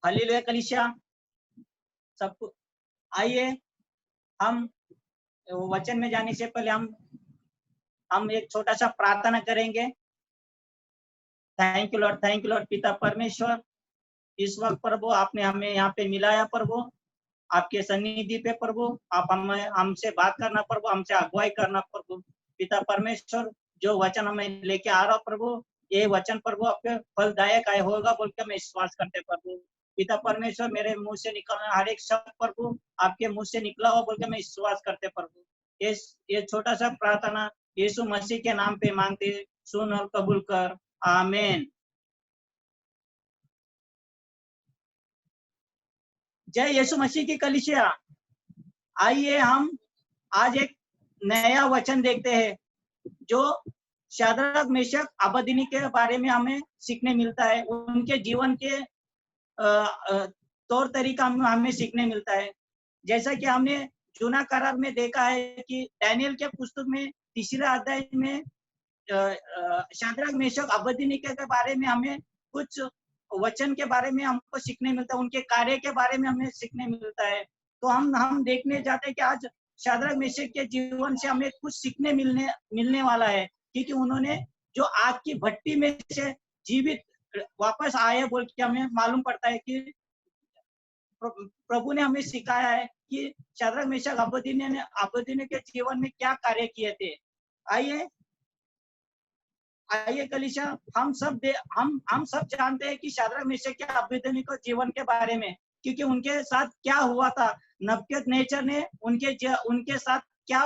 Hallelujah कलीसिया। सबको आइए, हम वचन में जाने से पहले हम एक छोटा सा प्रार्थना करेंगे। थैंक यू लॉर्ड पिता परमेश्वर, इस वक्त प्रभु आपने हमें यहाँ पे मिलाया प्रभु, आपके सन्निधि पे प्रभु, आप हमसे बात करना प्रभु, हमसे अगुवाई करना प्रभु। पिता परमेश्वर, जो वचन हमें लेके आ रहा प्रभु, ये वचन प्रभु आपके फलदायक आय होगा बोल के मैं विश्वास करते प्रभु। पिता परमेश्वर, मेरे मुंह से निकलना हर एक शब्द प्रभु आपके मुंह से निकला हो बोल के मैं विश्वास करते प्रभु। ये छोटा सा प्रार्थना यीशु मसीह के नाम पे मांगते, सुन और कबूल कर, आमीन। जय यीशु मसीह की कलीसिया। आइए हम आज एक नया वचन देखते हैं जो शाद्रक मेशक अबेदनीगो के बारे में हमें सीखने मिलता है। उनके जीवन के तौर तरीका हमें सीखने मिलता है। जैसा कि हमने जूना करार में देखा है कि दानियेल के पुस्तक में 3रे अध्याय में शाद्रक मेशक अबेदनीगो के बारे में हमें कुछ वचन के बारे में हमको सीखने मिलता है, उनके कार्य के बारे में हमें सीखने मिलता है। तो हम देखने जाते हैं कि आज शाद्रक मेशक के जीवन से हमें कुछ सीखने मिलने वाला है, क्योंकि उन्होंने जो आग की भट्टी में से जीवित वापस आए बोल के हमें मालूम पड़ता है कि प्रभु ने हमें सिखाया है कि शाद्रक मेशक अबेदनीगो के जीवन में क्या कार्य किए थे। आइए कलीसिया, हम सब जानते हैं कि शाद्रक मेशक के अबेदनीगो जीवन के बारे में, क्योंकि उनके साथ क्या हुआ था। नबूकदनेस्सर ने उनके साथ क्या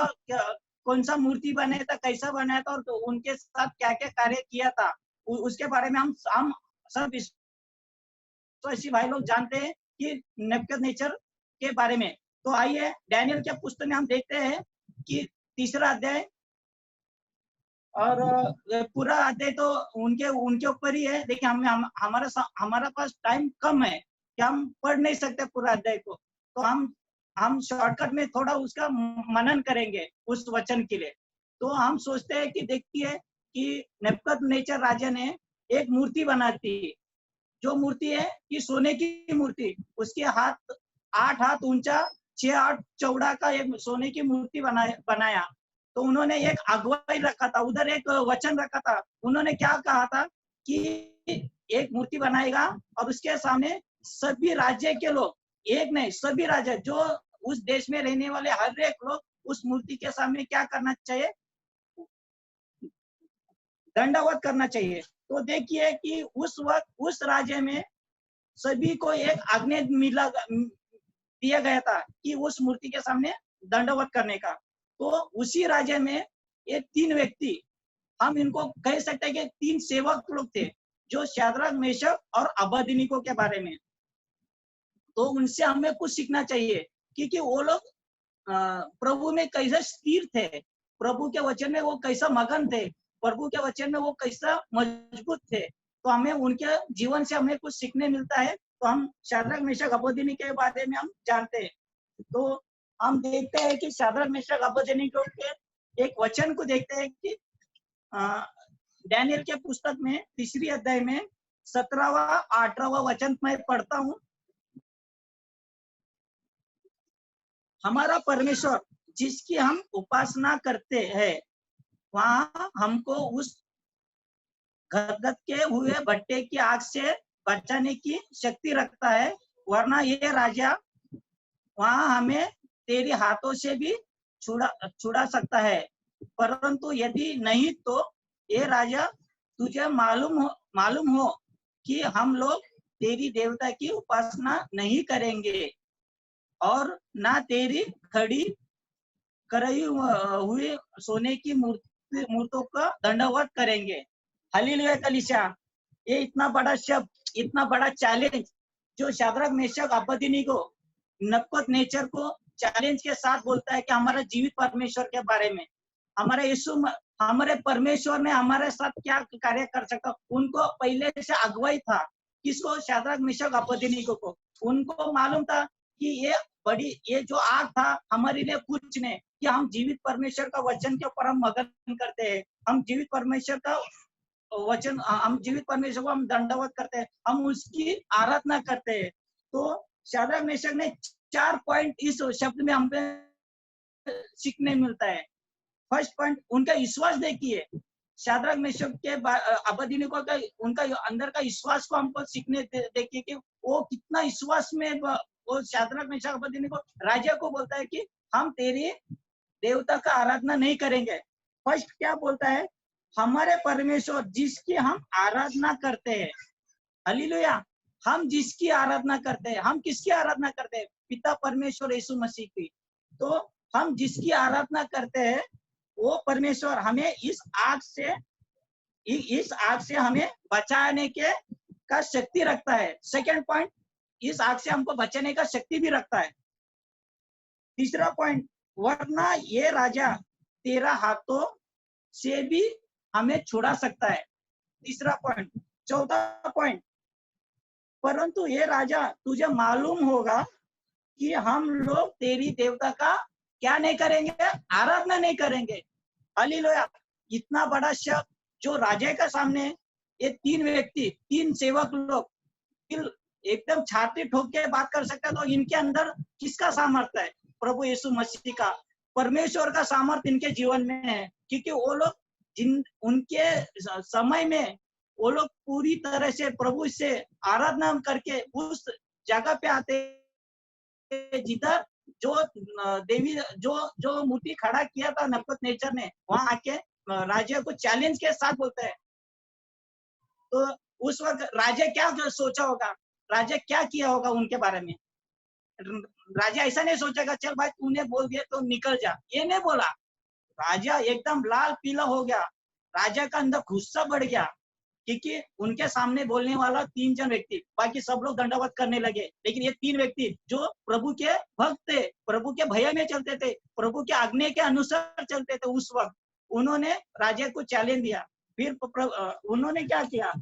कौन सा मूर्ति बनाया था, कैसा बनाया था, और तो उनके साथ क्या क्या कार्य किया था, उसके बारे में हम सब विश्वासी भाई लोग जानते हैं कि नबूकदनेस्सर के बारे में। तो आइए दानियेल के पुस्तक में हम देखते हैं कि 3रा अध्याय, और पूरा अध्याय तो उनके ऊपर ही है, लेकिन हमारा पास टाइम कम है कि हम पढ़ नहीं सकते पूरा अध्याय को। तो हम शॉर्टकट में थोड़ा उसका मनन करेंगे उस वचन के लिए। तो हम सोचते हैं कि देखिए कि नबूकदनेस्सर राजा ने एक मूर्ति बनाती, जो मूर्ति है कि सोने की मूर्ति, उसके 8 हाथ ऊंचा 6 हाथ चौड़ा का एक सोने की मूर्ति बनाया। तो उन्होंने एक अगुवाई रखा था, उधर एक वचन रखा था। उन्होंने क्या कहा था कि एक मूर्ति बनाएगा और उसके सामने सभी राज्य के लोग, एक नहीं सभी राज्य, जो उस देश में रहने वाले हर एक लोग उस मूर्ति के सामने क्या करना चाहिए, दंडवत करना चाहिए। तो देखिए कि उस वक्त उस राज्य में सभी को एक आज्ञा दिया गया था कि उस मूर्ति के सामने दंडवत करने का। तो उसी राज्य में ये 3 व्यक्ति, हम इनको कह सकते हैं कि 3 सेवक लोग थे, जो शाद्रक मेशक और अबेदनीगो के बारे में। तो उनसे हमें कुछ सीखना चाहिए, क्योंकि वो लोग प्रभु में कैसे स्थिर थे, प्रभु के वचन में वो कैसा मगन थे, प्रभु के वचन में वो कैसा मजबूत थे। तो हमें उनके जीवन से हमें कुछ सीखने मिलता है। तो हम शाद्रक मेशक अबेदनीगो के बारे में हम जानते हैं। तो हम देखते हैं कि शाद्रक मेशक अबेदनीगो के एक वचन को देखते हैं कि दानियेल के पुस्तक में 3री अध्याय में 17वां 18वां वचन मैं पढ़ता हूँ। हमारा परमेश्वर जिसकी हम उपासना करते हैं, वहां हमको उस गदगद के हुए भट्टे की आग से बचाने की शक्ति रखता है, वरना ये राजा वहां हमें तेरे हाथों से भी छुड़ा सकता है। परंतु यदि नहीं तो ये राजा तुझे मालूम हो कि हम लोग तेरी देवता की उपासना नहीं करेंगे और ना तेरी खड़ी कराई हुई सोने की मूर्तों का दंडवत करेंगे। हालेलुया कलीसिया। ये इतना बड़ा शब्द, इतना बड़ा चैलेंज जो शाद्रक मेशक अबेदनीगो नबूकदनेस्सर को चैलेंज के साथ बोलता है कि हमारा जीवित परमेश्वर के बारे में, हमारे परमेश्वर ने हमारे साथ क्या कार्य कर सकता। उनको पहले से अगुवाई था, किसको, शाद्रक मेशक अबेदनीगो को। उनको मालूम था कि ये जो आग था हमारे लिए कुछ नहीं, कि हम जीवित परमेश्वर का वचन के ऊपर हम मगन करते हैं, हम जीवित परमेश्वर का वचन, हम जीवित परमेश्वर को हम दंडवत करते हैं, हम उसकी आराधना करते हैं। तो शाद्रक मेशक ने 4 पॉइंट इस शब्द में हमें सीखने मिलता है। फर्स्ट पॉइंट, उनका विश्वास देखिए। शाद्रक मेशक के अबेदनीगो का उनका अंदर का विश्वास को हमको सीखने देखिए कि वो कितना विश्वास में वो शाद्रक मेशक अबेदनीगो राजा को बोलता है कि हम तेरी देवता का आराधना नहीं करेंगे। फर्स्ट क्या बोलता है, हमारे परमेश्वर जिसकी हम आराधना करते हैं, हालेलुया, हम जिसकी आराधना करते हैं, हम किसकी आराधना करते हैं? पिता परमेश्वर यीशु मसीह की। तो हम जिसकी आराधना करते हैं वो परमेश्वर हमें इस आग से हमें बचाने के का शक्ति रखता है। सेकंड पॉइंट, इस आग से हमको बचाने का शक्ति भी रखता है। तीसरा पॉइंट, वरना ये राजा तेरा हाथों से भी हमें छुड़ा सकता है। तीसरा पॉइंट। चौथा पॉइंट, परंतु ये राजा तुझे मालूम होगा कि हम लोग तेरी देवता का क्या नहीं करेंगे? आराधना नहीं करेंगे। हालेलुया। इतना बड़ा शब्द जो राजा के सामने ये 3 व्यक्ति, 3 सेवक लोग एकदम छाती ठोक के बात कर सकते हैं, तो इनके अंदर किसका सामर्थ्य है? प्रभु यीशु मसीह का, परमेश्वर का सामर्थ्य इनके जीवन में है। क्योंकि वो लोग उनके समय में वो लोग पूरी तरह से प्रभु से आराधना करके उस जगह पे आते जिधर जो देवी जो मूर्ति खड़ा किया था नबूकदनेस्सर ने, वहां आके राजा को चैलेंज के साथ बोलते हैं। तो उस वक्त राजा क्या सोचा होगा, राजा क्या किया होगा उनके बारे में? राजा ऐसा नहीं सोचेगा चल भाई तूने बोल दिया तो निकल जा, ये नहीं बोला। राजा एकदम लाल पीला हो गया, राजा का अंदर गुस्सा बढ़ गया, क्योंकि उनके सामने बोलने वाला 3 जन व्यक्ति, बाकी सब लोग दंडवत करने लगे, लेकिन ये 3 व्यक्ति जो प्रभु के भक्त थे, प्रभु के भय में चलते थे, प्रभु के आज्ञा के अनुसार चलते थे, उस वक्त उन्होंने राजा को चैलेंज दिया। फिर उन्होंने क्या किया,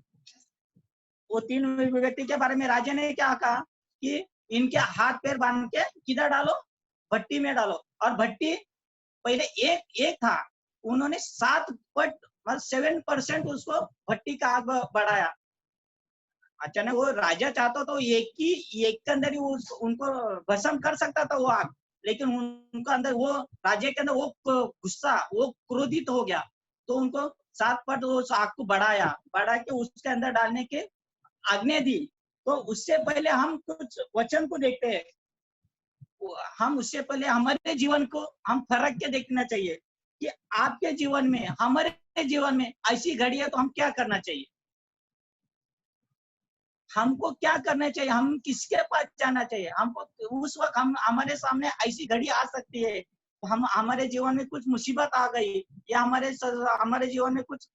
वो 3 व्यक्ति के बारे में राजा ने क्या कहा कि इनके हाथ पैर बांध के किधर डालो? भट्टी में डालो। और भट्टी पहले एक था, उन्होंने 7% उसको भट्टी का आग बढ़ाया। अचानक वो राजा चाहता तो एक के अंदर ही उनको भस्म कर सकता था वो आग, लेकिन उनका अंदर वो राजा के अंदर वो गुस्सा, वो क्रोधित हो गया, तो उनको 7 उस आग को बढ़ा के उसके अंदर डालने के आज्ञा दी। तो उससे पहले हम कुछ वचन को देखते हैं, हम उससे पहले हमारे जीवन को हम फर्क के देखना चाहिए कि आपके जीवन में, हमारे जीवन में ऐसी घड़ी है तो हम क्या करना चाहिए, हमको क्या करना चाहिए, हम किसके पास जाना चाहिए। हमको उस वक्त हमारे सामने ऐसी घड़ी आ सकती है, हम हमारे जीवन में कुछ मुसीबत आ गई या हमारे जीवन में कुछ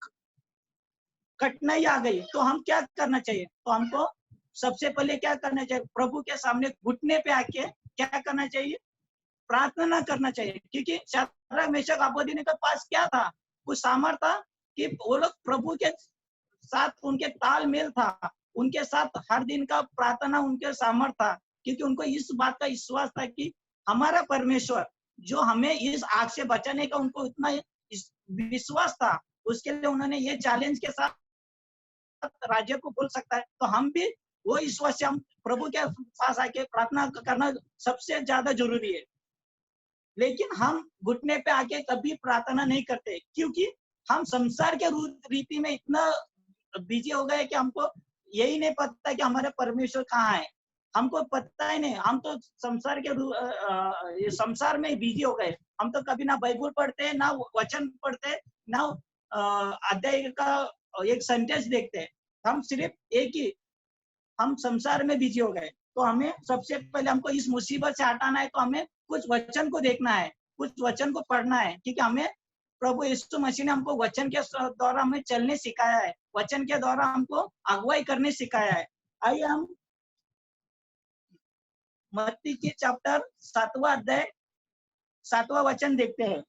कठिनाई आ गई, तो हम क्या करना चाहिए? तो हमको सबसे पहले क्या करना चाहिए? प्रभु के सामने घुटने पे आके क्या करना चाहिए? प्रार्थना करना चाहिए। क्योंकि शाद्रक मेशक अबेदनीगो के पास क्या था? कुछ सामर्थ था कि वो लोग प्रभु के साथ उनके तालमेल था, उनके साथ हर दिन का प्रार्थना उनके सामर्थ था, क्योंकि उनको इस बात का विश्वास था कि हमारा परमेश्वर जो हमें इस आग से बचाने का उनको इतना विश्वास था, उसके लिए उन्होंने ये चैलेंज के साथ राज्य को बोल सकता है। तो हम भी वो विश्वास से हम प्रभु के पास आके प्रार्थना करना सबसे ज्यादा जरूरी है। लेकिन हम घुटने पे आके कभी प्रार्थना नहीं करते, क्योंकि हम संसार के रीति में इतना बिजी हो गए कि हमको यही नहीं पता कि हमारे परमेश्वर कहाँ है, हमको पता ही नहीं। हम तो संसार के संसार में बिजी हो गए, हम तो कभी ना बाइबल पढ़ते, ना वचन पढ़ते, ना अध्याय का एक सेंटेंस देखते हैं। हम सिर्फ एक ही, हम संसार में बिजी हो गए। तो हमें सबसे पहले हमको इस मुसीबत से हटाना है, तो हमें कुछ वचन को देखना है, कुछ वचन को पढ़ना है, क्योंकि हमें प्रभु यीशु मसीह ने हमको वचन के द्वारा हमें चलने सिखाया है, वचन के द्वारा हमको अगुवाई करने सिखाया है। आइए हम मत्ती की चैप्टर 7वां अध्याय 7वां वचन देखते हैं।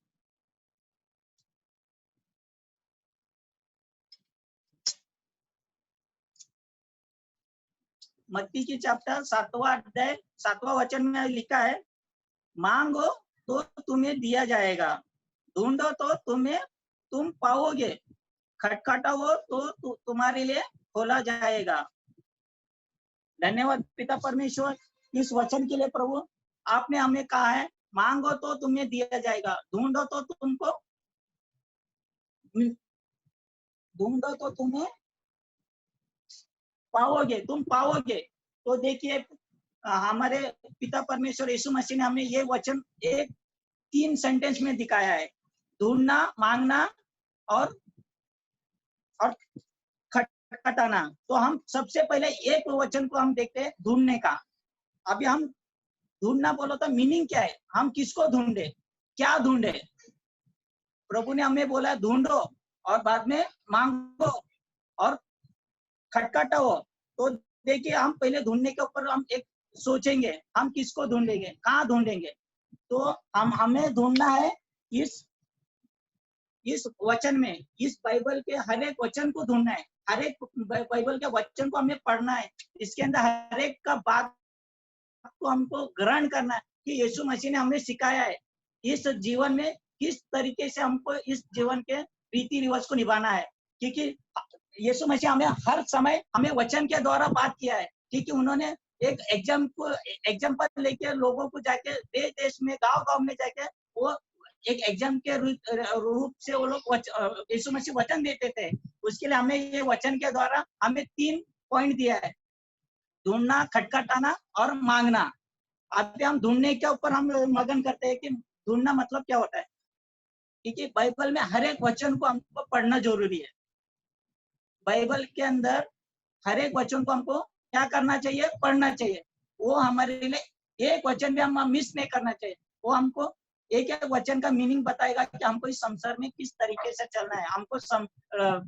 मत्ती की चैप्टर 7वां अध्याय 7वां वचन में लिखा है, मांगो तो तुम्हें दिया जाएगा, ढूंढो तो तुम पाओगे, खटखटाओ तो तुम्हारे लिए खोला जाएगा। धन्यवाद पिता परमेश्वर इस वचन के लिए प्रभु। आपने हमें कहा है मांगो तो तुम्हें दिया जाएगा, ढूंढो तो तुमको ढूंढो तो तुम्हें पाओगे, तुम पाओगे। तो देखिए हमारे पिता परमेश्वर यीशु मसीह ने हमें ये वचन एक 3 सेंटेंस में दिखाया है, ढूंढना, मांगना और खटखटाना। तो हम सबसे पहले एक वचन को हम देखते हैं, ढूंढने का। अभी हम ढूंढना बोलो तो मीनिंग क्या है, हम किसको ढूंढे, क्या ढूंढे। प्रभु ने हमें बोला ढूंढो और बाद में मांगो और खटखटाओ। तो देखिए हम पहले ढूंढने के ऊपर हम एक सोचेंगे, हम किसको ढूंढेंगे, कहाँ ढूंढेंगे। तो हमें ढूंढना है इस वचन में, इस बाइबल के हर एक वचन को ढूंढना है, हर एक बाइबल के वचन को हमें पढ़ना है। इसके अंदर हर एक का बात को हमको ग्रहण करना है कि यीशु मसीह ने हमें सिखाया है इस जीवन में किस तरीके से हमको इस जीवन के रीति रिवाज को निभाना है। क्योंकि यीशु मसीह हमें हर समय हमें वचन के द्वारा बात किया है। क्योंकि उन्होंने एक एग्जाम्पल लेके लोगों को जाके देश देश में गांव में जाके वो एक एग्जाम के रूप से वो लोग यीशु मसीह वचन देते थे। उसके लिए हमें ये वचन के द्वारा हमें 3 पॉइंट दिया है, ढूंढना, खटखटाना और मांगना। अभी हम ढूंढने के ऊपर हम मगन करते हैं कि ढूंढना मतलब क्या होता है। क्योंकि बाइबल में हर एक वचन को हमको पढ़ना जरूरी है। बाइबल के अंदर हर एक वचन को हमको क्या करना चाहिए, पढ़ना चाहिए। वो हमारे लिए एक वचन भी हम मिस नहीं करना चाहिए। वो हमको एक एक वचन का मीनिंग बताएगा कि हमको इस संसार में किस तरीके से चलना है, हमको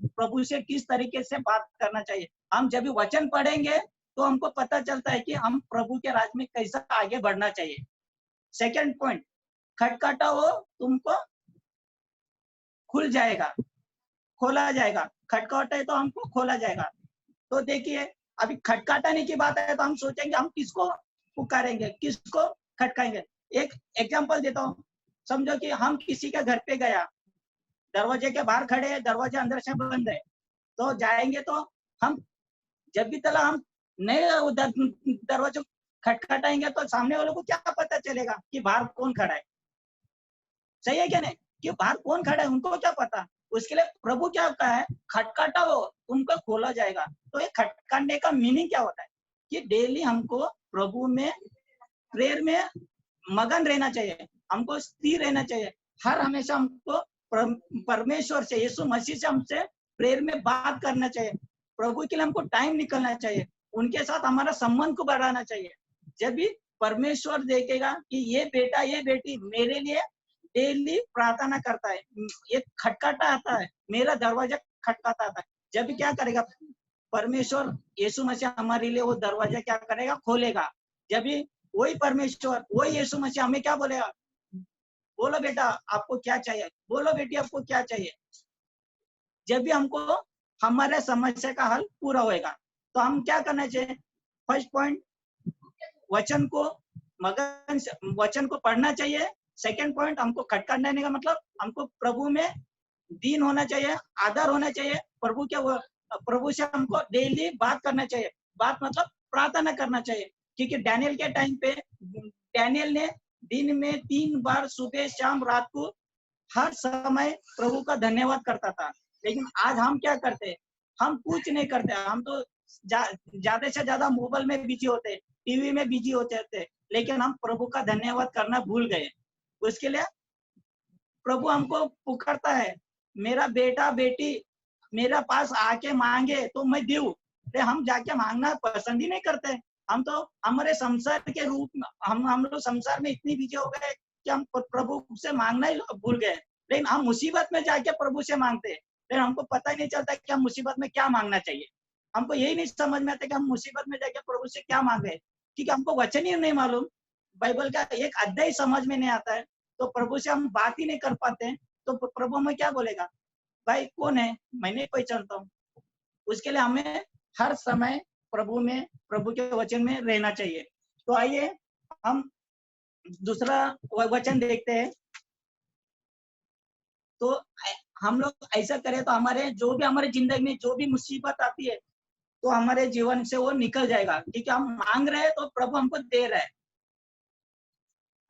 प्रभु से किस तरीके से बात करना चाहिए। हम जब भी वचन पढ़ेंगे तो हमको पता चलता है कि हम प्रभु के राज में कैसा आगे बढ़ना चाहिए। सेकंड पॉइंट, खटखटाओ तुमको खुल जाएगा, खोला जाएगा। खटखटाए तो हमको खोला जाएगा। तो देखिए अभी खटखटाने की बात है तो हम सोचेंगे हम किसको पुकारेंगे, किसको खटकाएंगे। एक एग्जांपल देता हूँ। समझो कि हम किसी के घर पे गया, दरवाजे के बाहर खड़े हैं, दरवाजा अंदर से बंद है। तो जाएंगे तो हम जब भी तला हम नए उधर दरवाजा खटखटाएंगे तो सामने वालों को क्या पता चलेगा कि बाहर कौन खड़ा है। सही है क्या नहीं, कि बाहर कौन खड़ा है उनको क्या पता। उसके लिए प्रभु क्या होता है, खटखटाओ तुमको खोला जाएगा। तो ये खटखटाने का मीनिंग क्या होता है कि डेली हमको प्रभु में प्रेयर में मगन रहना चाहिए, हमको स्थिर रहना चाहिए। हर हमेशा हमको परमेश्वर से, यीशु मसीह से हमसे प्रेयर में बात करना चाहिए। प्रभु के लिए हमको टाइम निकलना चाहिए, उनके साथ हमारा संबंध को बढ़ाना चाहिए। जब भी परमेश्वर देखेगा कि ये बेटा ये बेटी मेरे लिए डेली प्रार्थना करता है, ये खटखटा आता है, मेरा दरवाजा खटखटाता आता है, जब भी क्या करेगा परमेश्वर यीशु मसीह हमारे लिए वो दरवाजा क्या करेगा, खोलेगा। जब भी वही परमेश्वर वही यीशु मसीह हमें क्या बोलेगा, बोलो बेटा आपको क्या चाहिए, बोलो बेटी आपको क्या चाहिए। जब भी हमको हमारे समस्या का हल पूरा होएगा। तो हम क्या करना चाहिए, फर्स्ट पॉइंट वचन को मगन वचन को पढ़ना चाहिए। सेकंड पॉइंट हमको खटखटाने का मतलब हमको प्रभु में दीन होना चाहिए, आदर होना चाहिए। प्रभु से हमको डेली बात करना चाहिए, बात मतलब प्रार्थना करना चाहिए। क्योंकि डैनियल के टाइम पे डैनियल ने दिन में 3 बार सुबह शाम रात को हर समय प्रभु का धन्यवाद करता था। लेकिन आज हम क्या करते हैं, हम कुछ नहीं करते। हम तो ज्यादा से ज्यादा मोबाइल में बिजी होते, टीवी में बिजी होते थे, लेकिन हम प्रभु का धन्यवाद करना भूल गए। उसके लिए प्रभु हमको पुकारता है, मेरा बेटा बेटी मेरा पास आके मांगे तो मैं दूं। हम जाके मांगना पसंद ही नहीं करते। हम तो हमारे संसार के रूप में हम लोग संसार में इतनी बिजी हो गए कि हम प्रभु से मांगना ही भूल गए। लेकिन हम मुसीबत में जाके प्रभु से मांगते, लेकिन हमको पता ही नहीं चलता कि हम मुसीबत में क्या मांगना चाहिए। हमको यही नहीं समझ में आता कि हम मुसीबत में जाके प्रभु से क्या मांगे, क्योंकि हमको वचन ही नहीं मालूम, बाइबल का एक अध्याय समझ में नहीं आता है। तो प्रभु से हम बात ही नहीं कर पाते हैं। तो प्रभु हमें क्या बोलेगा, भाई कौन है, मैं नहीं पहचानता हूँ। उसके लिए हमें हर समय प्रभु में, प्रभु के वचन में रहना चाहिए। तो आइए हम दूसरा वचन देखते हैं। तो हम लोग ऐसा करें तो हमारे जो भी हमारे जिंदगी में जो भी मुसीबत आती है, तो हमारे जीवन से वो निकल जाएगा, क्योंकि हम मांग रहे हैं तो प्रभु हमको दे रहा है।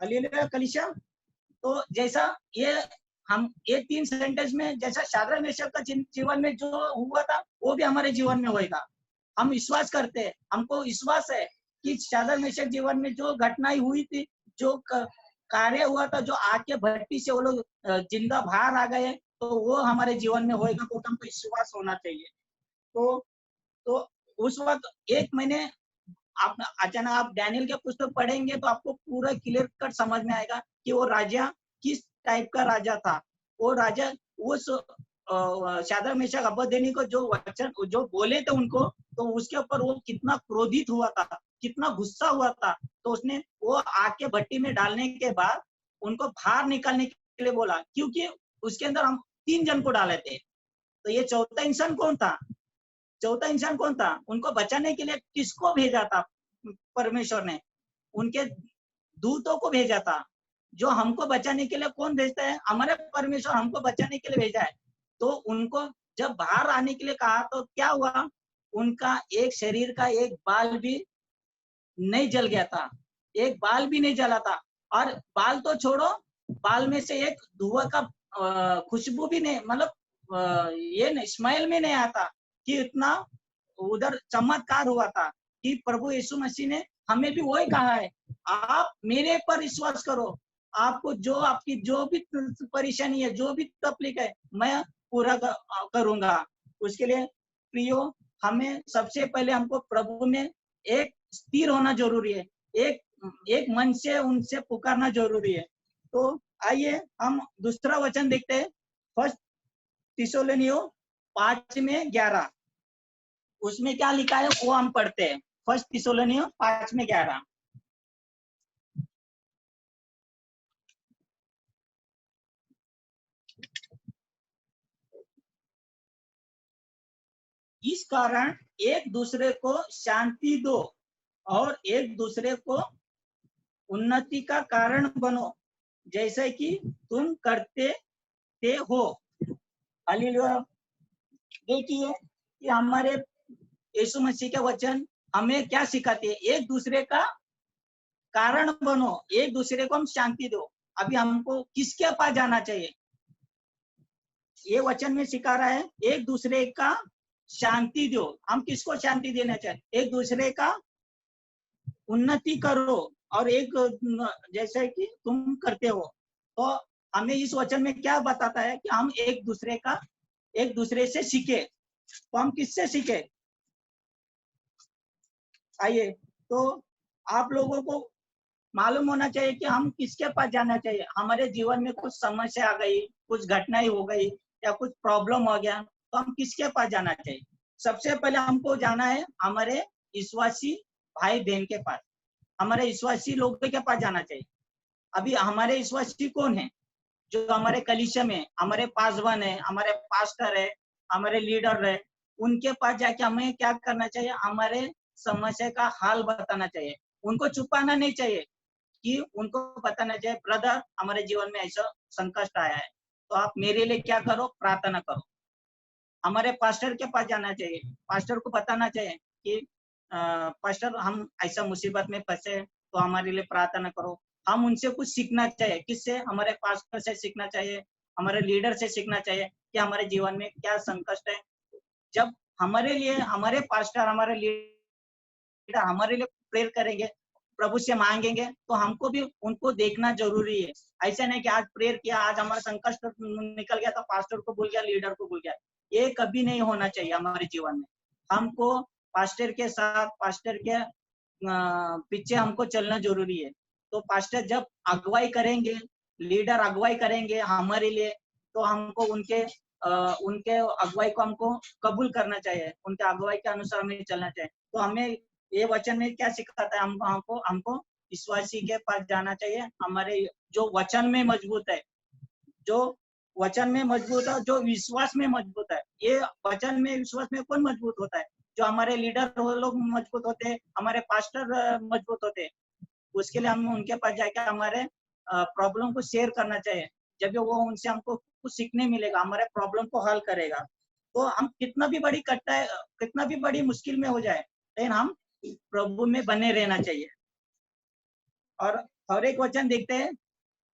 हालेलुया कलीसिया। तो जैसा ये हम ये 3 सेंटेंस में जैसा शाद्रक मेशक का जीवन में जो हुआ था वो भी हमारे जीवन में होएगा। हम विश्वास करते हैं, हमको विश्वास है कि शाद्रक मेशक जीवन में जो घटनाएं हुई थी, जो कार्य हुआ था, जो आग के भट्टी से वो लोग जिंदा बाहर आ गए, तो वो हमारे जीवन में होएगा, तो हमको विश्वास होना चाहिए। तो उस वक्त एक महीने आप अचानक आप डैनियल के पुस्तक पढ़ेंगे तो आपको पूरा क्लियर कट समझ में आएगा कि वो राजा किस टाइप का राजा था। वो राजा उस शाद्रक मेशक अबेदनीगो को जो वचन जो बोले थे उनको, तो उसके ऊपर वो कितना क्रोधित हुआ था, कितना गुस्सा हुआ था। तो उसने वो आग के भट्टी में डालने के बाद उनको बाहर निकालने के लिए बोला, क्योंकि उसके अंदर हम 3 जन को डाले थे। तो ये चौथा इंसान कौन था? चौथा इंसान कौन था? उनको बचाने के लिए किसको भेजा था? परमेश्वर ने उनके दूतों को भेजा था। जो हमको बचाने के लिए कौन भेजता है? हमारे परमेश्वर हमको बचाने के लिए भेजा है। तो उनको जब बाहर आने के लिए कहा तो क्या हुआ? उनका एक शरीर का एक बाल भी नहीं जल गया था, एक बाल भी नहीं जला था। और बाल तो छोड़ो, बाल में से एक धुआं का खुशबू भी नहीं, मतलब ये नहीं, स्मेल में नहीं आता कि इतना उधर चमत्कार हुआ था। कि प्रभु यीशु मसीह ने हमें भी वही कहा है, आप मेरे पर विश्वास करो, आपको जो आपकी जो भी परेशानी है, जो भी तकलीफ है, मैं पूरा करूंगा। उसके लिए प्रियो, हमें सबसे पहले हमको प्रभु में एक स्थिर होना जरूरी है, एक मन से उनसे पुकारना जरूरी है। तो आइए हम दूसरा वचन देखते हैं, 1 थिस्सलुनीकियों 5:11। उसमें क्या लिखा है वो हम पढ़ते हैं। 1 थिस्सलुनीकियों 5:11। इस कारण एक दूसरे को शांति दो और एक दूसरे को उन्नति का कारण बनो, जैसे कि तुम करते थे हो। हालेलुया। देखिए कि हमारे यीशु मसीह के वचन हमें क्या सिखाते हैं? एक दूसरे का कारण बनो, एक दूसरे को हम शांति दो। अभी हमको किसके पास जाना चाहिए? ये वचन में सिखा रहा है एक दूसरे का शांति दो। हम किसको शांति देना चाहिए? एक दूसरे का उन्नति करो और एक जैसे कि तुम करते हो। तो हमें इस वचन में क्या बताता है कि हम एक दूसरे से सीखे। तो हम किससे सीखे? आइए, तो आप लोगों को मालूम होना चाहिए कि हम किसके पास जाना चाहिए। हमारे जीवन में कुछ समस्या आ गई, कुछ घटनाएं हो गई या कुछ प्रॉब्लम हो गया, तो हम किसके पास जाना चाहिए? सबसे पहले हमको जाना है हमारे विश्वासी भाई बहन के पास, हमारे विश्वासी लोगों के पास जाना चाहिए। अभी हमारे विश्वासी कौन है? जो हमारे कलीसिया में हमारे पासवान है, हमारे पास्टर है, हमारे लीडर है, उनके पास जाके हमें क्या करना चाहिए? हमारे समस्या का हाल बताना चाहिए। उनको छुपाना नहीं चाहिए, कि उनको बताना चाहिए ब्रदर हमारे जीवन में ऐसा संकट आया है, तो आप मेरे लिए क्या करो? प्रार्थना करो। हमारे पास्टर के पास जाना चाहिए, पास्टर को बताना चाहिए कि पास्टर हम ऐसा मुसीबत में फंसे, तो हमारे लिए प्रार्थना करो। हम उनसे कुछ सीखना चाहिए। किससे? हमारे पास्टर से सीखना चाहिए, हमारे लीडर से सीखना चाहिए कि हमारे जीवन में क्या संकट है। जब हमारे लिए हमारे पास्टर, हमारे लीडर हमारे लिए प्रेयर करेंगे, प्रभु से मांगेंगे, तो हमको भी उनको देखना जरूरी है। ऐसा नहीं कि आज प्रेयर किया, आज हमारा संकट निकल गया तो पास्टर को भूल गया, लीडर को भूल गया। ये कभी नहीं होना चाहिए हमारे जीवन में। हमको पास्टर के साथ, पास्टर के पीछे हमको चलना जरूरी है। तो पास्टर जब अगुवाई करेंगे, लीडर अगुवाई करेंगे हमारे लिए, तो हमको उनके अगुवाई को हमको कबूल करना चाहिए, उनके अगुवाई के अनुसार हमें चलना चाहिए। तो हमें ये वचन में क्या सिखाता है? हमको विश्वासी के पास जाना चाहिए, हमारे जो वचन में मजबूत है, जो वचन में मजबूत है, जो विश्वास में मजबूत है। ये वचन में विश्वास में कौन मजबूत होता है? जो हमारे लीडर वो लोग मजबूत होते हैं, हमारे पास्टर मजबूत होते हैं। उसके लिए हम उनके पास जाकर हमारे प्रॉब्लम को शेयर करना चाहिए। जब वो उनसे हमको कुछ सीखने मिलेगा, हमारे प्रॉब्लम को हल करेगा। तो हम कितना भी बड़ी कठिनाई, कितना भी बड़ी मुश्किल में हो जाए, लेकिन हम प्रभु में बने रहना चाहिए। और एक वचन देखते हैं,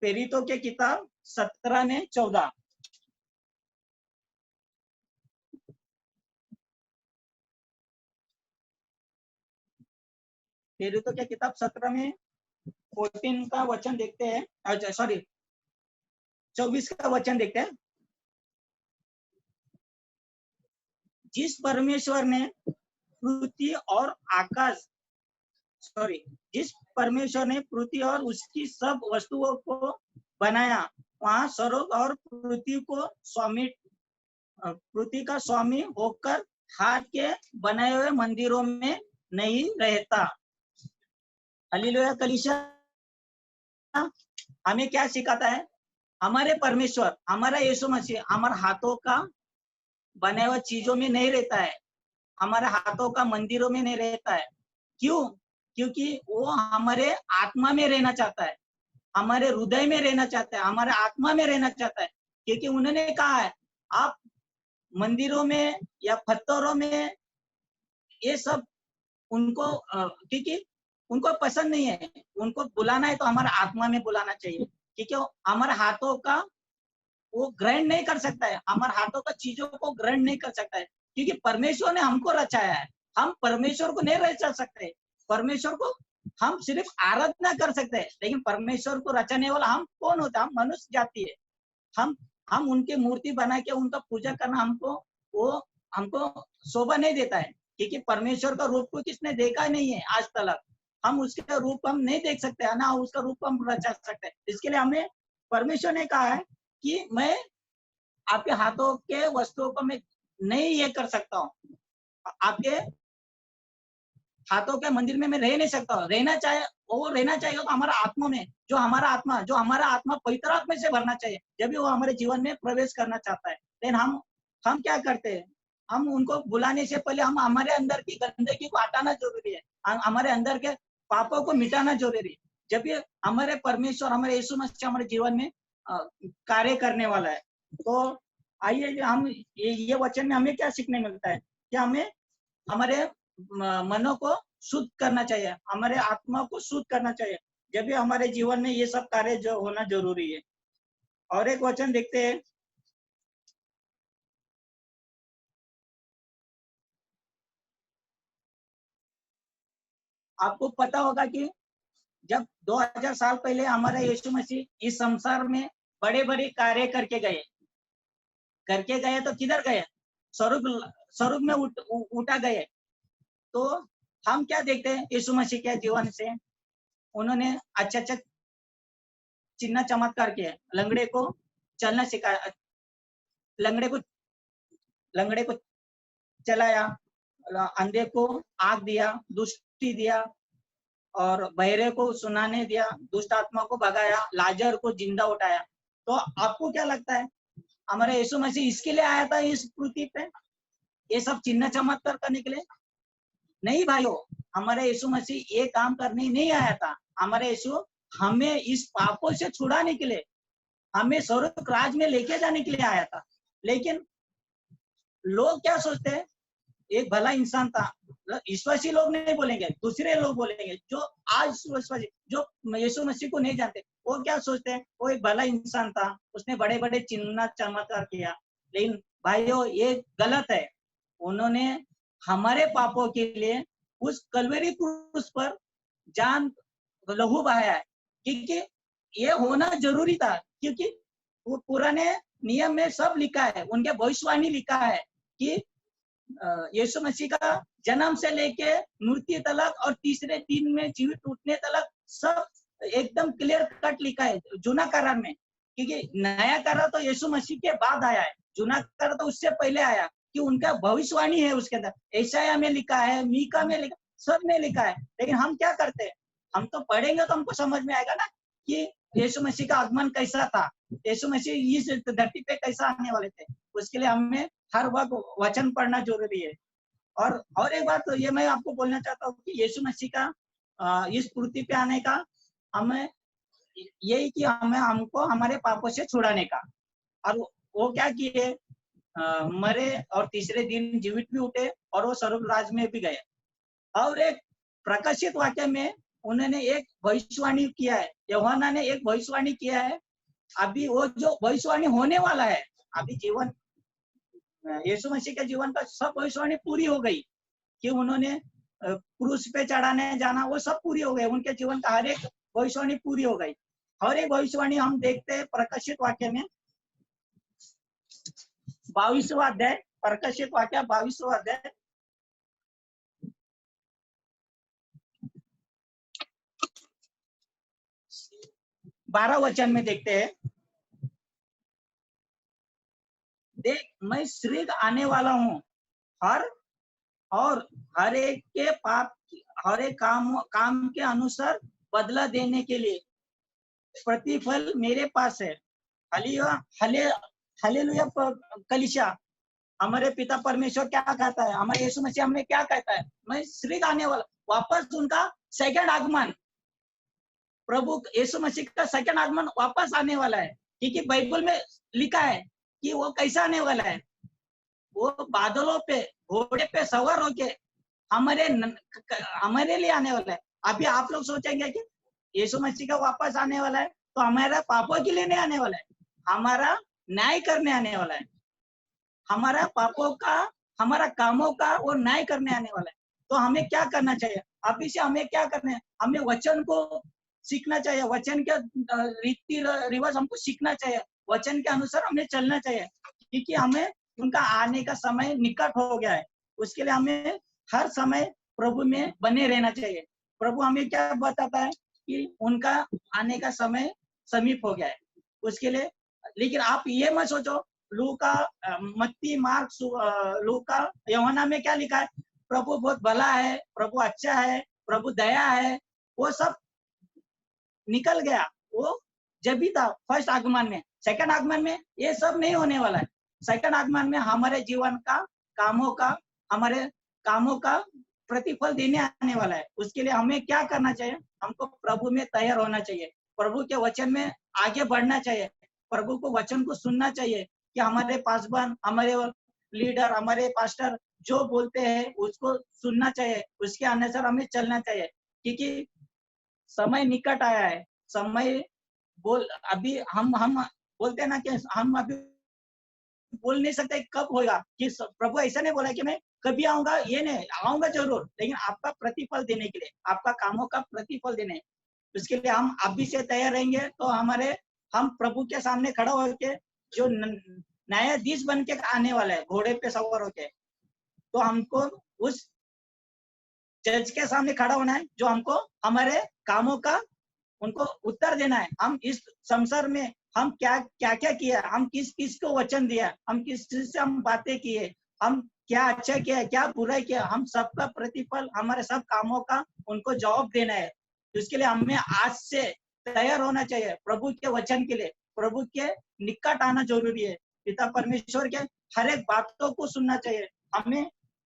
प्रेरितों के किताब 17 में 14। प्रेरितों के किताब 17 में 14 का वचन देखते हैं, अच्छा सॉरी 24 का वचन देखते हैं। जिस परमेश्वर ने पृथ्वी और आकाश, सॉरी जिस परमेश्वर ने पृथ्वी और उसकी सब वस्तुओं को बनाया, वहां स्वर्ग और पृथ्वी को स्वामी, पृथ्वी का स्वामी होकर हाथ के बनाए हुए मंदिरों में नहीं रहता। हालेलुया। कलीसिया हमें क्या सिखाता है? हमारे परमेश्वर, हमारा यीशु मसीह हमारे हाथों का बने हुए चीजों में नहीं रहता है, हमारे हाथों का मंदिरों में नहीं रहता है। क्यों? क्योंकि वो हमारे आत्मा में रहना चाहता है, हमारे हृदय में रहना चाहता है, हमारे आत्मा में रहना चाहता है। क्योंकि उन्होंने कहा है, आप मंदिरों में या पत्थरों में ये सब उनको क्योंकि उनको पसंद नहीं है। उनको बुलाना है तो हमारा आत्मा में बुलाना चाहिए, क्योंकि हमारे हाथों का वो ग्रहण नहीं कर सकता है, हमारे हाथों का चीजों को ग्रहण नहीं कर सकता है, क्योंकि परमेश्वर ने हमको रचाया है। हम परमेश्वर को नहीं रचा सकते। परमेश्वर को हम सिर्फ आराधना कर सकते हैं, लेकिन परमेश्वर को रचाने वाला हम कौन होता है? हम मनुष्य जाति है। हम उनकी मूर्ति बना के उनका पूजा करना हमको शोभा नहीं देता है, क्योंकि परमेश्वर का रूप को किसने देखा नहीं है आज तक। हम उसका रूप हम नहीं देख सकते है ना, उसका रूप हम रचा सकते हैं। इसके लिए हमें परमेश्वर ने कहा है कि मैं आपके हाथों के वस्तुओं को मैं नहीं ये कर सकता हूँ, आपके हाथों के मंदिर में मैं रह नहीं सकता हूँ। रहना चाहे वो रहना चाहिए तो हमारा आत्मा में, जो हमारा आत्मा पवित्र आत्मा से भरना चाहिए, जब भी वो हमारे जीवन में प्रवेश करना चाहता है। लेकिन हम क्या करते हैं? हम उनको बुलाने से पहले हम हमारे अंदर की गंदगी को हटाना जरूरी है, हमारे अंदर के पापों को मिटाना जरूरी है। जब भी हमारे परमेश्वर, हमारे यीशु मसीह हमारे जीवन में कार्य करने वाला है। तो आइए हम ये वचन में हमें क्या सीखने मिलता है कि हमें हमारे मनों को शुद्ध करना चाहिए, हमारे आत्मा को शुद्ध करना चाहिए, जब भी हमारे जीवन में ये सब कार्य जो होना जरूरी है। और एक वचन देखते हैं, आपको पता होगा कि जब 2000 साल पहले हमारा यीशु मसीह इस संसार में बड़े बड़े कार्य करके गए तो किधर गए? स्वर्ग में उठा गए। तो हम क्या देखते हैं यीशु मसीह के जीवन से? उन्होंने अच्छा चिन्ह चमत्कार किए, लंगड़े को चलना सिखाया, लंगड़े को चलाया, अंधे को आँख दिया, दृष्टि दिया, और बहरे को सुनाने दिया, दुष्ट आत्मा को भगाया, लाजर को जिंदा उठाया। तो आपको क्या लगता है हमारे यीशु मसीह इसके लिए आया था इस पृथ्वी पे, ये सब चिन्ह चमत्कार करने के लिए? नहीं भाइयों, हमारे यीशु मसीह ये काम करने नहीं आया था। हमारे यीशु हमें इस पापों से छुड़ाने के लिए, हमें स्वर्ग राज में लेके जाने के लिए आया था। लेकिन लोग क्या सोचते हैं? एक भला इंसान था, विश्वासी लोग नहीं बोलेंगे, दूसरे लोग बोलेंगे जो आज विश्वासी, जो यीशु मसीह को नहीं जानते, वो क्या सोचते हैं? वो एक भला इंसान था, उसने बड़े बड़े चिन्ह चमत्कार किया। लेकिन भाइयों ये गलत है। उन्होंने हमारे पापों के लिए उस कलवरी क्रूस पर जान लहू बहाया है, क्योंकि ये होना जरूरी था। क्योंकि वो पुराने नियम में सब लिखा है, उनके भविष्यवाणी लिखा है कि यीशु मसीह का जन्म से लेके मृत्यु तक और तीसरे दिन में जीवित उठने तक सब एकदम क्लियर कट लिखा है जूना करार में। क्योंकि नया करार तो यीशु मसीह के बाद आया है, जूना करार तो उससे पहले आया, कि उनका भविष्यवाणी है उसके अंदर, यशायाह में लिखा है, मीका में लिखा, सब में लिखा है। लेकिन हम क्या करते हैं? हम तो पढ़ेंगे तो हमको समझ में आएगा ना कि यीशु मसीह का आगमन कैसा था, यीशु मसीह इस धरती पे कैसा आने वाले थे। उसके लिए हमें हर वक्त वचन पढ़ना जरूरी है। और एक बात तो ये मैं आपको बोलना चाहता हूँ कि यीशु मसीह का इस पृथ्वी पे आने का हमें यही कि हमको हमारे पापों से छुड़ाने का। और वो क्या किए? मरे और तीसरे दिन जीवित भी उठे और वो स्वर्ग राज में भी गए। और एक प्रकाशित वाक्य में उन्होंने एक भविष्यवाणी किया है, यूहन्ना ने एक भविष्यवाणी किया है। अभी वो जो भविष्यवाणी होने वाला है, अभी जीवन यीशु मसीह के जीवन का सब भविष्यवाणी पूरी हो गई कि उन्होंने क्रूस पे चढ़ाने जाना, वो सब पूरी हो गए। उनके जीवन का हर एक भविष्यवाणी पूरी हो गई। हर एक भविष्यवाणी हम देखते हैं प्रकाशित वाक्य में 22वां अध्याय, प्रकाशित वाक्य 22वां अध्याय 12 वचन में देखते हैं, देख मैं शीघ्र आने वाला हूँ, हर एक के पाप, हर एक काम के अनुसार बदला देने के लिए प्रतिफल मेरे पास है। हालेलुया कलीसिया, हमारे पिता परमेश्वर क्या कहता है, हमारे यीशु मसीह हमें क्या कहता है, मैं शीघ्र आने वाला, वापस उनका सेकंड आगमन, प्रभु यीशु मसीह का सेकंड आगमन वापस आने वाला है। क्योंकि बाइबल में लिखा है कि वो कैसा आने वाला है, वो बादलों पे घोड़े पे सवार होके हमारे लिए आने वाला है। अभी आप लोग सोचेंगे कि यीशु मसीह का वापस आने वाला है तो हमारा पापों के लिए नहीं आने वाला है, हमारा न्याय करने आने वाला है, हमारा पापों का, हमारा कामों का वो न्याय करने आने वाला है। तो हमें क्या करना चाहिए, अभी से हमें क्या करना है, हमें वचन को सीखना चाहिए, वचन के रीति रिवाज हमको सीखना चाहिए, वचन के अनुसार हमें चलना चाहिए, क्योंकि हमें उनका आने का समय निकट हो गया है। उसके लिए हमें हर समय प्रभु में बने रहना चाहिए। प्रभु हमें क्या बताता है कि उनका आने का समय समीप हो गया है। उसके लिए, लेकिन आप ये मत सोचो लूका, मत्ती, मार्क, लूका, यूहन्ना में क्या लिखा है, प्रभु बहुत भला है, प्रभु अच्छा है, प्रभु दया है, वो सब निकल गया। वो जब भी था फर्स्ट आगमन में, सेकंड आगमन में ये सब नहीं होने वाला है। सेकंड आगमन में हमारे जीवन का, कामों का, हमारे कामों का प्रतिफल देने आने वाला है। उसके लिए हमें क्या करना चाहिए, हमको प्रभु में तैयार होना चाहिए, प्रभु के वचन में आगे बढ़ना चाहिए, प्रभु को वचन को सुनना चाहिए कि हमारे पासवान, हमारे लीडर, हमारे पास्टर जो बोलते हैं उसको सुनना चाहिए, उसके अनुसार हमें चलना चाहिए। क्योंकि समय निकट आया है। समय अभी हम बोलते हैं ना कि हम अभी बोल नहीं सकते कब होगा, कि प्रभु ऐसा नहीं बोला कि मैं कभी आऊंगा, ये नहीं, आऊंगा जरूर, लेकिन आपका प्रतिफल देने के लिए, आपका कामों का प्रतिफल देने, उसके लिए हम अभी से तैयार रहेंगे तो हम प्रभु के सामने खड़ा होके जो न्यायाधीश बन के आने वाला है घोड़े पे सवार होके, तो हमको उस जज के सामने खड़ा होना है जो हमको हमारे कामों का उनको उत्तर देना है। हम इस संसार में हम क्या क्या क्या किया, हम किस किस को वचन दिया, हम किस चीज से हम बातें किए, हम क्या अच्छा किया, क्या बुरा किया, हम सबका प्रतिफल, हमारे सब कामों का उनको जवाब देना है। तो इसके लिए हमें आज से तैयार होना चाहिए प्रभु के वचन के लिए, प्रभु के निकट आना जरूरी है, पिता परमेश्वर के हर एक बातों को सुनना चाहिए। हमें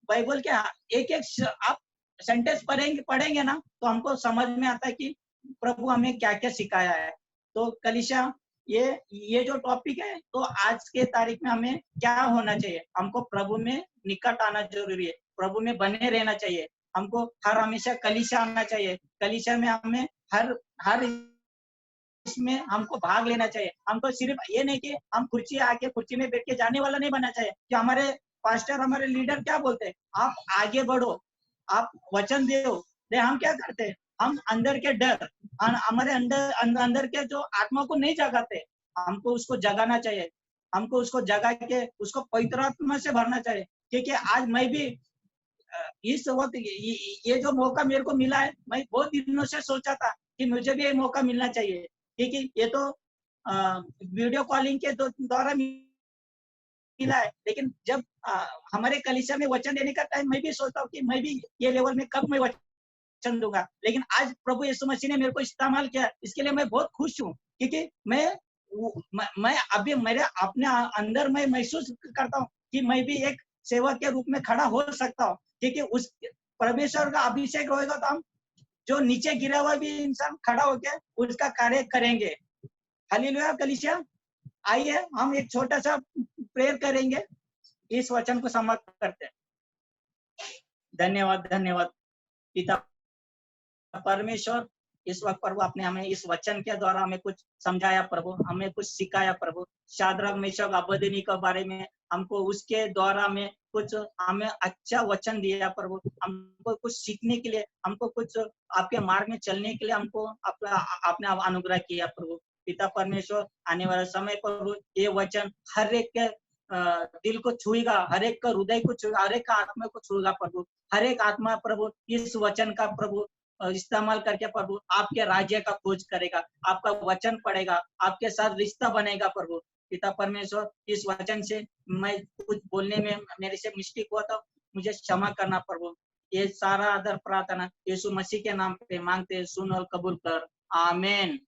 बाइबल के एक एक आप सेंटेंस पढ़ेंगे ना तो हमको समझ में आता है कि प्रभु हमें क्या क्या सिखाया है। तो कलीसिया, ये जो टॉपिक है, तो आज के तारीख में हमें क्या होना चाहिए, हमको प्रभु में निकट आना जरूरी है, प्रभु में बने रहना चाहिए, हमको हर हमेशा कलीसिया आना चाहिए, कलीसिया में हमें हर इसमें हमको भाग लेना चाहिए। हमको सिर्फ ये नहीं कि हम कुर्सी में बैठ के जाने वाला नहीं बनना चाहिए कि हमारे पास्टर, हमारे लीडर क्या बोलते हैं, आप आगे बढ़ो, आप वचन दो, हम क्या करते हैं, हम अंदर के डर, हमारे अंदर के जो आत्मा को नहीं जगाते, हमको उसको जगाना चाहिए, हमको उसको जगा के उसको पवित्र आत्मा से भरना चाहिए। क्योंकि आज मैं भी इस वक्त ये जो मौका मेरे को मिला है, मैं बहुत दिनों से सोचा था कि मुझे भी ये मौका मिलना चाहिए, क्योंकि ये तो वीडियो कॉलिंग के द्वारा मिला है, लेकिन जब हमारे कलीसिया में वचन देने का टाइम, मैं भी सोचता हूँ कि मैं भी ये लेवल में कब मैं वचन दूंगा, लेकिन आज प्रभु यीशु मसीह ने मेरे को इस्तेमाल किया, इसके लिए मैं बहुत खुश हूँ। क्योंकि मैं अभी मेरे अपने अंदर में महसूस करता हूँ कि मैं भी एक सेवक के रूप में खड़ा हो सकता हूँ, क्योंकि उस परमेश्वर का अभिषेक होगा तो हम जो नीचे गिरा हुआ भी इंसान खड़ा होकर उसका कार्य करेंगे। हालेलुया कलीसिया, आइए हम एक छोटा सा प्रेयर करेंगे, इस वचन को समाप्त करते हैं। धन्यवाद, धन्यवाद पिता परमेश्वर। इस वक्त प्रभु आपने हमें इस वचन के द्वारा हमें कुछ समझाया प्रभु, हमें कुछ सिखाया प्रभु। शाद्रक मेशक अबेदनीगो के बारे में हमको उसके द्वारा में कुछ हमें अच्छा वचन दिया प्रभु। हमको कुछ सीखने के लिए, हमको कुछ आपके मार्ग में चलने के लिए हमको आपने अनुग्रह किया प्रभु। पिता परमेश्वर, आने वाले समय प्रभु ये वचन हर एक के दिल को छुएगा, हर एक का हृदय को छुएगा, हर एक का आत्मा को छुएगा प्रभु। हर एक आत्मा प्रभु इस वचन का प्रभु इस्तेमाल करके प्रभु आपके राज्य का खोज करेगा, आपका वचन पढ़ेगा, आपके साथ रिश्ता बनेगा प्रभु। पिता परमेश्वर, इस वचन से मैं कुछ बोलने में मेरे से मिस्टेक हुआ था, मुझे क्षमा करना प्रभु। ये सारा आदर प्रार्थना यीशु मसीह के नाम पे मांगते, सुन और कबूल कर, आमीन।